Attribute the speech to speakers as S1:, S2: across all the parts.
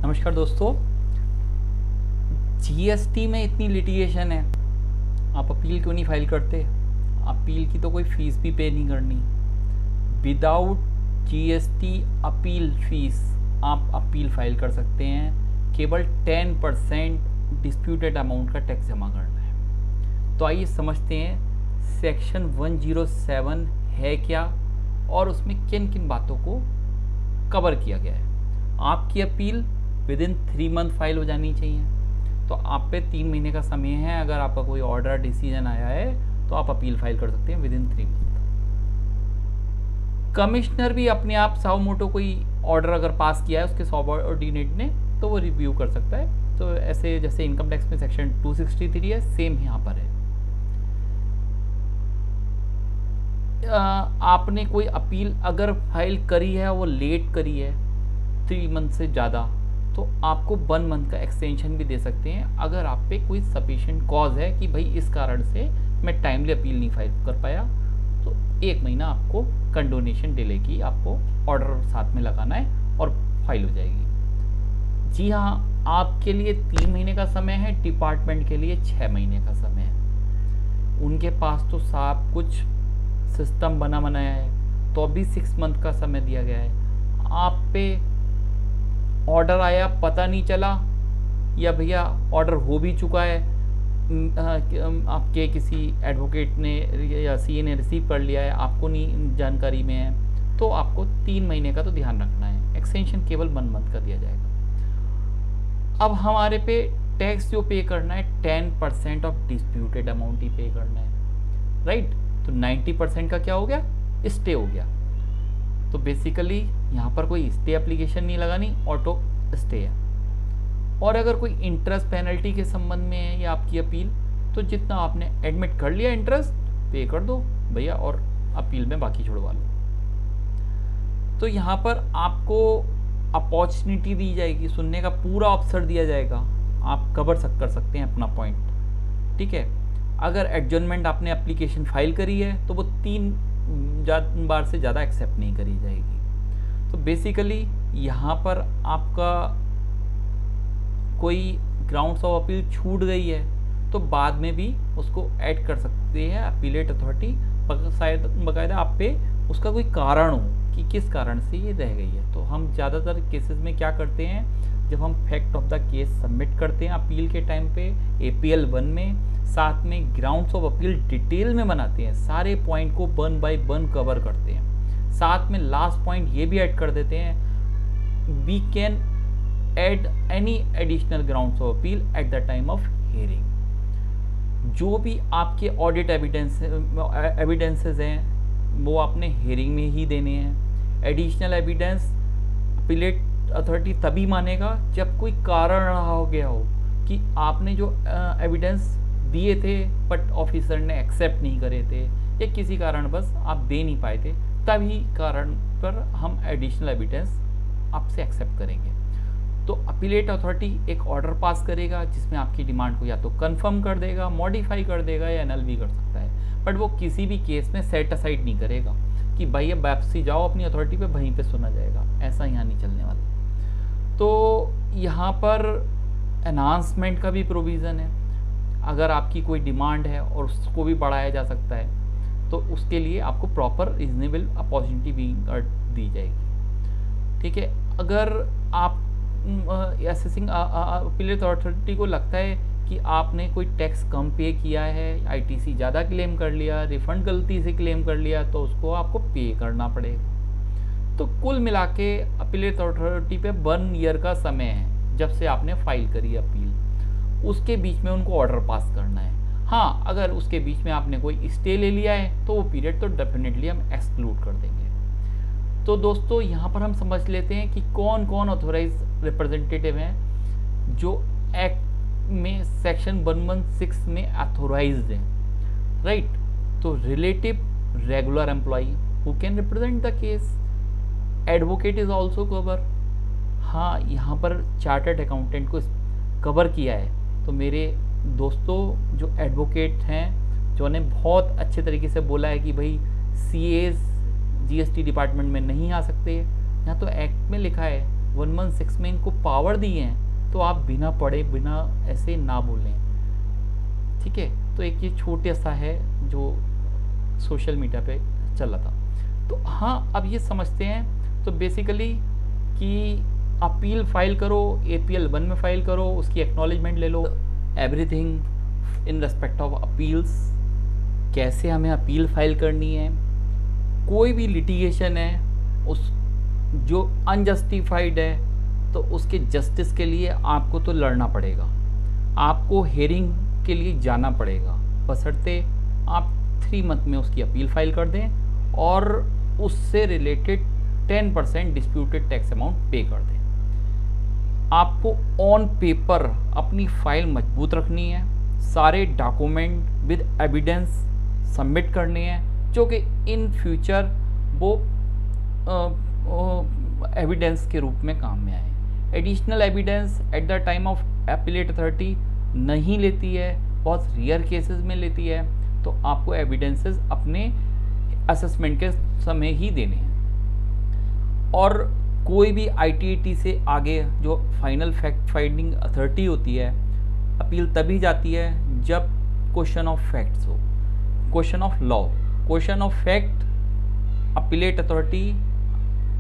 S1: नमस्कार दोस्तों। जीएसटी में इतनी लिटिगेशन है, आप अपील क्यों नहीं फाइल करते? अपील की तो कोई फीस भी पे नहीं करनी। विदाउट जीएसटी अपील फीस आप अपील फाइल कर सकते हैं। केवल 10% डिस्प्यूटेड अमाउंट का टैक्स जमा करना है। तो आइए समझते हैं सेक्शन 107 है क्या और उसमें किन किन बातों को कवर किया गया है। आपकी अपील विदिन 3 मंथ फाइल हो जानी चाहिए। तो आप पे 3 महीने का समय है। अगर आपका कोई ऑर्डर डिसीजन आया है तो आप अपील फाइल कर सकते हैं विदिन 3 मंथ। कमिश्नर भी अपने आप साउ मोटो कोई ऑर्डर अगर पास किया है उसके सबऑर्डिनेट ने तो वो रिव्यू कर सकता है। तो ऐसे जैसे इनकम टैक्स में सेक्शन 263 है, सेम यहाँ पर है। आपने कोई अपील अगर फाइल करी है, वो लेट करी है 3 मंथ से ज़्यादा, तो आपको 1 मंथ का एक्सटेंशन भी दे सकते हैं। अगर आप पे कोई सफिशिएंट कॉज है कि भाई इस कारण से मैं टाइमली अपील नहीं फाइल कर पाया, तो 1 महीना आपको कंडोनेशन डिले की आपको ऑर्डर साथ में लगाना है और फाइल हो जाएगी। जी हाँ, आपके लिए 3 महीने का समय है, डिपार्टमेंट के लिए 6 महीने का समय है। उनके पास तो सब कुछ सिस्टम बना बनाया है, तो अभी 6 मंथ का समय दिया गया है। आप पे ऑर्डर आया पता नहीं चला, या भैया ऑर्डर हो भी चुका है, आपके किसी एडवोकेट ने या सीए ने रिसीव कर लिया है, आपको नहीं जानकारी में है, तो आपको 3 महीने का तो ध्यान रखना है। एक्सटेंशन केवल 1 मंथ का दिया जाएगा। अब हमारे पे टैक्स जो पे करना है 10% ऑफ डिस्प्यूटेड अमाउंट ही पे करना है, राइट। तो 90% का क्या हो गया? स्टे हो गया। तो बेसिकली यहाँ पर कोई स्टे एप्लीकेशन नहीं लगानी, ऑटो स्टे है। और अगर कोई इंटरेस्ट पेनल्टी के संबंध में है या आपकी अपील, तो जितना आपने एडमिट कर लिया इंटरेस्ट पे कर दो भैया, और अपील में बाकी छुड़वा लो। तो यहाँ पर आपको अपॉर्चुनिटी दी जाएगी, सुनने का पूरा अवसर दिया जाएगा, आप कवर कर सकते हैं अपना पॉइंट, ठीक है। अगर एडजर्नमेंट आपने एप्लीकेशन फाइल करी है तो वो 3 बार से ज़्यादा एक्सेप्ट नहीं करी जाएगी। तो बेसिकली यहाँ पर आपका कोई ग्राउंड्स ऑफ अपील छूट गई है तो बाद में भी उसको ऐड कर सकते हैं अपीलेट अथॉरिटी, बाकायदा आप पे उसका कोई कारण हो कि किस कारण से ये रह गई है। तो हम ज़्यादातर केसेस में क्या करते हैं, जब हम fact of the case submit करते हैं अपील के टाइम पे APL 1 में, साथ में ग्राउंड्स ऑफ अपील डिटेल में बनाते हैं, सारे पॉइंट को 1 बाय 1 कवर करते हैं। साथ में लास्ट पॉइंट ये भी ऐड कर देते हैं, we can add any additional grounds of appeal at the time of hearing. जो भी आपके ऑडिट एविडेंसेस हैं वो आपने हियरिंग में ही देने हैं। एडिशनल एविडेंस अपीलेट अथॉरिटी तभी मानेगा जब कोई कारण रहा हो गया हो कि आपने जो एविडेंस दिए थे बट ऑफिसर ने एक्सेप्ट नहीं करे थे, या किसी कारण बस आप दे नहीं पाए थे, तभी कारण पर हम एडिशनल एविडेंस आपसे एक्सेप्ट करेंगे। तो अपीलेट अथॉरिटी एक ऑर्डर पास करेगा जिसमें आपकी डिमांड को या तो कंफर्म कर देगा, मॉडिफाई कर देगा या एनल भी कर सकता है, बट वो किसी भी केस में सेट असाइड नहीं करेगा कि भाई अब वापसी जाओ अपनी अथॉरिटी पे, वहीं पे सुना जाएगा। ऐसा यहाँ नहीं चलने वाला। तो यहाँ पर एनहांसमेंट का भी प्रोविज़न है। अगर आपकी कोई डिमांड है और उसको भी बढ़ाया जा सकता है तो उसके लिए आपको प्रॉपर रीजनेबल अपॉर्चुनिटी भी दी जाएगी, ठीक है। अगर आप असेसिंग अपीलेट अथॉरिटी को लगता है कि आपने कोई टैक्स कम पे किया है, ITC ज़्यादा क्लेम कर लिया, रिफंड गलती से क्लेम कर लिया, तो उसको आपको पे करना पड़ेगा। तो कुल मिला के अपीलेट अथॉरिटी पे 1 ईयर का समय है जब से आपने फाइल करी अपील, उसके बीच में उनको ऑर्डर पास करना है। हाँ, अगर उसके बीच में आपने कोई स्टे ले लिया है तो वो पीरियड तो डेफिनेटली हम एक्सक्लूड कर देंगे। तो दोस्तों यहाँ पर हम समझ लेते हैं कि कौन कौन ऑथोराइज रिप्रेजेंटेटिव हैं जो एक्ट में सेक्शन 116 में अथोराइज्ड हैं, राइट। तो relative regular employee who can represent the case, advocate is also cover. हाँ, यहाँ पर चार्टर्ड अकाउंटेंट को कवर किया है। तो मेरे दोस्तों जो एडवोकेट हैं, जो ने बहुत अच्छे तरीके से बोला है कि भाई CAs GST डिपार्टमेंट में नहीं आ सकते, यहाँ तो एक्ट में लिखा है 116 में इनको पावर दी है, तो आप बिना पढ़े बिना ऐसे ना बोलें, ठीक है। तो एक ये छोटा सा है जो सोशल मीडिया पे चल रहा था। तो हाँ, अब ये समझते हैं तो बेसिकली कि अपील फाइल करो, APL 1 में फाइल करो, उसकी एक्नॉलेजमेंट ले लो, everything in respect of appeals, कैसे हमें अपील फाइल करनी है, कोई भी लिटिगेशन है उस जो अनजस्टिफाइड है तो उसके जस्टिस के लिए आपको तो लड़ना पड़ेगा, आपको हेयरिंग के लिए जाना पड़ेगा, बशर्ते आप 3 मंथ में उसकी अपील फाइल कर दें और उससे रिलेटेड 10% डिस्प्यूटेड टैक्स अमाउंट पे कर दें। आपको ऑन पेपर अपनी फाइल मजबूत रखनी है, सारे डॉक्यूमेंट विद एविडेंस सबमिट करने हैं जो कि इन फ्यूचर वो एविडेंस के रूप में काम में आए। Additional evidence eight the time of appellate authority नहीं लेती है, बहुत रेयर केसेस में लेती है, तो आपको एविडेंसेस अपने असेसमेंट के समय ही देने हैं। और कोई भी ITAT से आगे जो फाइनल फैक्ट फाइंडिंग अथॉरिटी होती है, अपील तभी जाती है जब क्वेश्चन ऑफ फैक्ट्स हो, question of law, question of fact appellate authority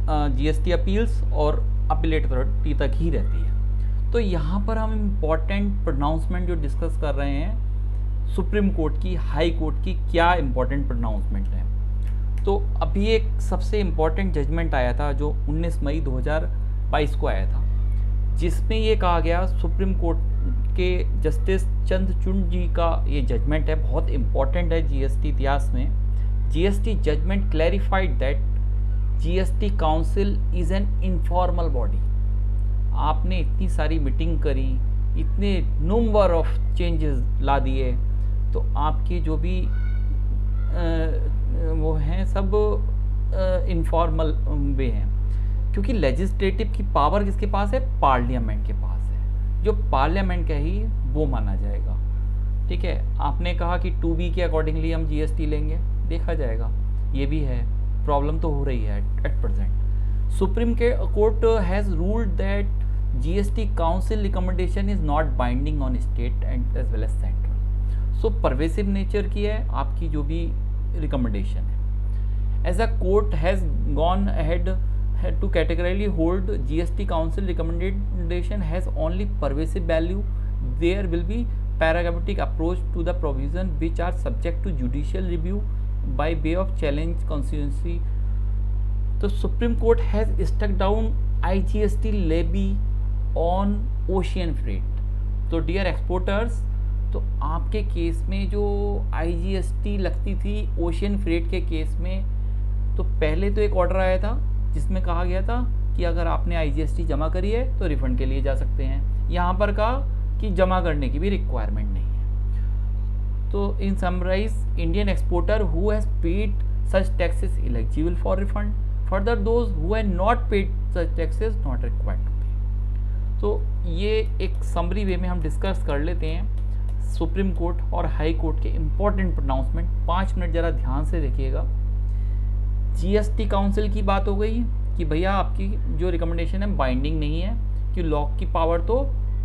S1: GST appeals और अपीलेट अथॉरिटी तक ही रहती है। तो यहाँ पर हम इम्पॉर्टेंट प्रोनाउंसमेंट जो डिस्कस कर रहे हैं, सुप्रीम कोर्ट की, हाई कोर्ट की क्या इम्पॉर्टेंट प्रोनाउंसमेंट है। तो अभी एक सबसे इम्पॉर्टेंट जजमेंट आया था जो 19 मई 2022 को आया था, जिसमें ये कहा गया, सुप्रीम कोर्ट के जस्टिस चंद्रचूड़ जी का ये जजमेंट है, बहुत इम्पॉर्टेंट है GST इतिहास में। GST judgement clarified that GST council is an informal body. आपने इतनी सारी मीटिंग करी, इतने नंबर ऑफ चेंजेस ला दिए, तो आपके जो भी वो हैं सब इनफॉर्मल वे हैं, क्योंकि लेजिस्लेटिव की पावर किसके पास है? पार्लियामेंट के पास है, जो पार्लियामेंट का ही वो माना जाएगा, ठीक है। आपने कहा कि 2B के अकॉर्डिंगली हम GST लेंगे, देखा जाएगा, ये भी है, प्रॉब्लम तो हो रही है at present. Supreme court has ruled that GST council recommendation is not binding on state and as well as central. So pervasive nature की है आपकी जो भी रिकमेंडेशन है। As a court has gone ahead to categorically hold GST council recommendation has only pervasive value, there will be paradigmatic approach to the provision which are subject to judicial review by way of challenge constituency. तो Supreme Court has struck down IGST levy on ocean freight. तो dear exporters, तो आपके case में जो IGST लगती थी ocean freight के case में, तो पहले तो एक ऑर्डर आया था जिसमें कहा गया था कि अगर आपने IGST जमा करी है तो रिफंड के लिए जा सकते हैं। यहाँ पर कहा कि जमा करने की भी रिक्वायरमेंट नहीं है। तो in summarize, Indian exporter who has paid such taxes eligible for refund, further those who have not paid such taxes not required to pay. तो ये एक समरी वे में हम डिस्कस कर लेते हैं सुप्रीम कोर्ट और हाई कोर्ट के इम्पोर्टेंट प्रोनाउंसमेंट। 5 मिनट ज़रा ध्यान से देखिएगा। GST काउंसिल की बात हो गई कि भैया आपकी जो रिकमेंडेशन है बाइंडिंग नहीं है, कि लॉ की पावर तो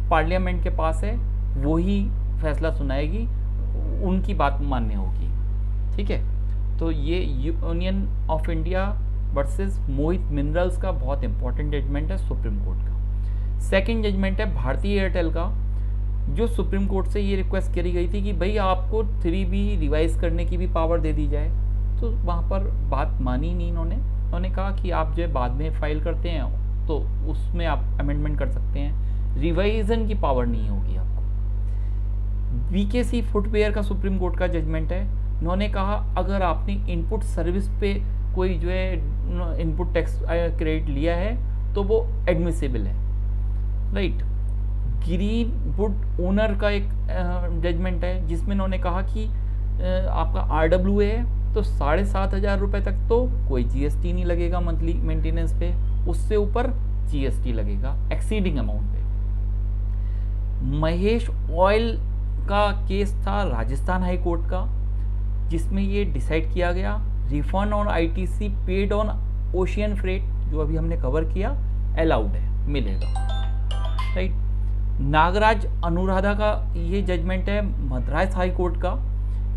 S1: पार्लियामेंट के पास है, वो ही फैसला सुनाएगी, उनकी बात मान्य होगी, ठीक है। तो ये union of India versus Mohit minerals का बहुत इंपॉर्टेंट जजमेंट है सुप्रीम कोर्ट का। सेकंड जजमेंट है भारतीय एयरटेल का, जो सुप्रीम कोर्ट से ये रिक्वेस्ट करी गई थी कि भाई आपको 3B रिवाइज करने की भी पावर दे दी जाए, तो वहाँ पर बात मानी नहीं उन्होंने कहा कि आप जो बाद में फाइल करते हैं तो उसमें आप अमेंडमेंट कर सकते हैं, रिवाइजन की पावर नहीं होगी आपको। BKC फुटवेयर का सुप्रीम कोर्ट का जजमेंट है, उन्होंने कहा अगर आपने इनपुट सर्विस पे कोई जो है इनपुट टैक्स क्रेडिट लिया है तो वो एडमिसिबल है, राइट। ग्रीन वुड ओनर का एक जजमेंट है जिसमें उन्होंने कहा कि आपका RWA है तो 7,500 रुपये तक तो कोई GST नहीं लगेगा मंथली मेंटेनेंस पे, उससे ऊपर GST लगेगा एक्सीडिंग अमाउंट पे। महेश ऑयल का केस था राजस्थान हाई कोर्ट का, जिसमें ये डिसाइड किया गया refund on ITC paid on ocean freight, जो अभी हमने कवर किया, अलाउड है। मिलेगा, राइट। नागराज अनुराधा का ये जजमेंट है मद्रास हाई कोर्ट का।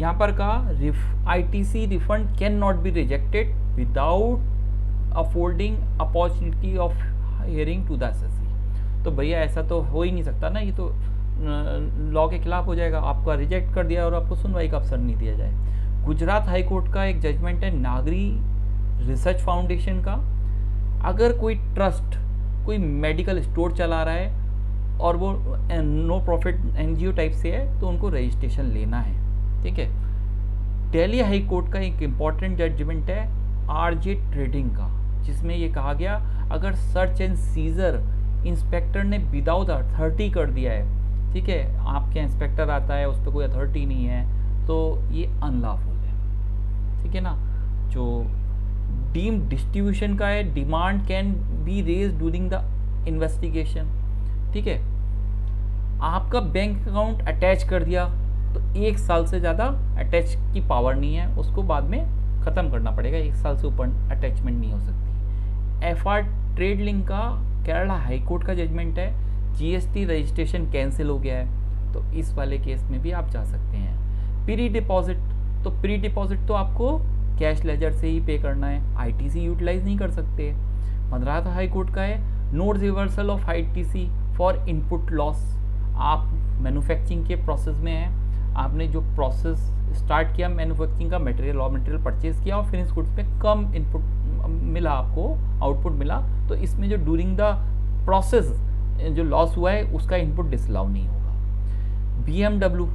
S1: यहाँ पर कहा ITC refund can not be rejected without affording opportunity of hearing to the SSC। तो भैया ऐसा तो हो ही नहीं सकता ना, ये तो लॉ के खिलाफ हो जाएगा। आपका रिजेक्ट कर दिया और आपको सुनवाई का अवसर नहीं दिया जाए। गुजरात हाई कोर्ट का एक जजमेंट है नागरी रिसर्च फाउंडेशन का। अगर कोई ट्रस्ट कोई मेडिकल स्टोर चला रहा है और वो नो प्रॉफिट NGO टाइप से है तो उनको रजिस्ट्रेशन लेना है, ठीक है। दिल्ली हाई कोर्ट का एक इम्पॉर्टेंट जजमेंट है RJ ट्रेडिंग का, जिसमें ये कहा गया अगर सर्च एंड सीजर इंस्पेक्टर ने विदाउट अथॉरिटी कर दिया है, ठीक है, आपके इंस्पेक्टर आता है उस पर कोई अथॉरिटी नहीं है, तो ये अनलॉफुल है, ठीक है ना। जो डीम डिस्ट्रीब्यूशन का है demand can be raise during the investigation, ठीक है। आपका बैंक अकाउंट अटैच कर दिया तो 1 साल से ज़्यादा अटैच की पावर नहीं है, उसको बाद में ख़त्म करना पड़ेगा। 1 साल से ऊपर अटैचमेंट नहीं हो सकती। FR ट्रेड लिंक का केरला हाई कोर्ट का जजमेंट है GST रजिस्ट्रेशन कैंसिल हो गया है, तो इस वाले केस में भी आप जा सकते हैं। प्री डिपॉजिट, तो प्री डिपॉजिट तो आपको कैश लेजर से ही पे करना है, ITC यूटिलाइज नहीं कर सकते। मद्रास हाई कोर्ट का है no reversal of ITC for input loss. आप मैन्युफैक्चरिंग के प्रोसेस में हैं, आपने जो प्रोसेस स्टार्ट किया मैन्युफैक्चरिंग का, मटेरियल रॉ मटेरियल परचेज किया और फिनिश गुड्स पे कम इनपुट मिला, आपको आउटपुट मिला, तो इसमें जो ड्यूरिंग द प्रोसेस जो लॉस हुआ है उसका इनपुट डिसअलाउ नहीं होगा। BMW,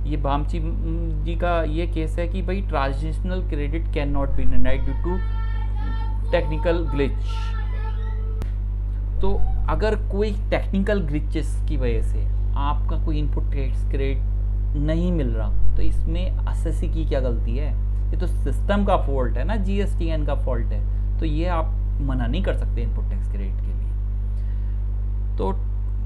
S1: ये भामची जी का ये केस है कि भाई transitional credit can not be denied due to technical glitch. तो अगर कोई टेक्निकल ग्लिचेस की वजह से आपका कोई इनपुट टैक्स क्रेडिट नहीं मिल रहा, तो इसमें SSC की क्या गलती है? ये तो सिस्टम का फॉल्ट है ना, GSTN का फॉल्ट है, तो ये आप मना नहीं कर सकते इनपुट टैक्स क्रेडिट के लिए। तो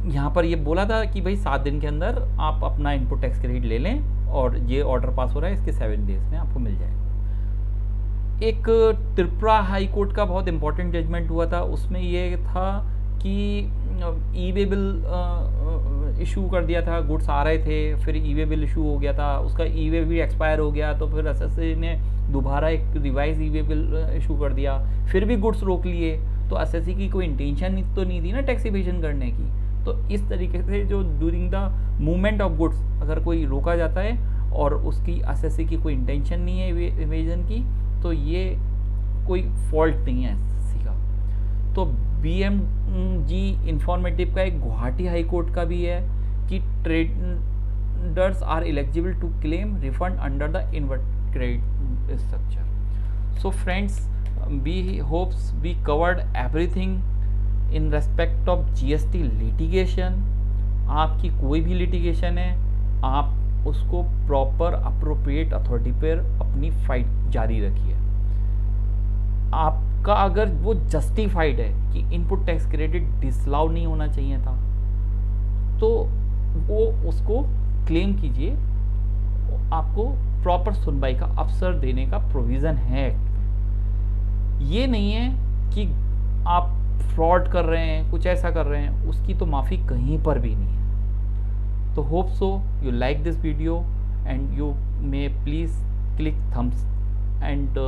S1: यहाँ पर ये बोला था कि भाई 7 दिन के अंदर आप अपना इनपुट टैक्स क्रेडिट ले लें, और ये ऑर्डर पास हो रहा है इसके 7 डेज में आपको मिल जाएगा। एक त्रिपुरा हाई कोर्ट का बहुत इंपॉर्टेंट जजमेंट हुआ था, उसमें ये था कि ई-वे बिल इशू कर दिया था, गुड्स आ रहे थे, फिर ई-वे बिल इशू हो गया था, उसका ई-वे भी एक्सपायर हो गया, तो फिर SSC ने दोबारा एक रिवाइज ई-वे बिल इशू कर दिया, फिर भी गुड्स रोक लिए। तो SSC की कोई इंटेंशन तो नहीं थी ना टैक्स इवेजन करने की। तो इस तरीके से जो during the movement of goods अगर कोई रोका जाता है और उसकी SSC की कोई इंटेंशन नहीं है इवेजन की, तो ये कोई फॉल्ट नहीं है SSC का। तो BMG इंफॉर्मेटिव का एक गुवाहाटी हाई कोर्ट का भी है कि traders are eligible to claim refund under the invert credit structure. So friends, we hopes we covered everything in respect of GST litigation. आपकी कोई भी लिटिगेशन है, आप उसको प्रॉपर अप्रोप्रिएट अथॉरिटी पर अपनी फाइट जारी रखिए। आपका अगर वो जस्टिफाइड है कि इनपुट टैक्स क्रेडिट डिसअलाउ नहीं होना चाहिए था, तो वो उसको क्लेम कीजिए। आपको प्रॉपर सुनवाई का अवसर देने का प्रोविज़न है एक्ट में। ये नहीं है कि आप फ्रॉड कर रहे हैं, कुछ ऐसा कर रहे हैं, उसकी तो माफ़ी कहीं पर भी नहीं है। तो hope so you like this video and you may please click thumbs and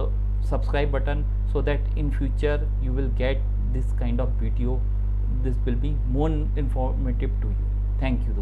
S1: subscribe button, so that in future you will get this kind of video. This will be more informative to you. Thank you.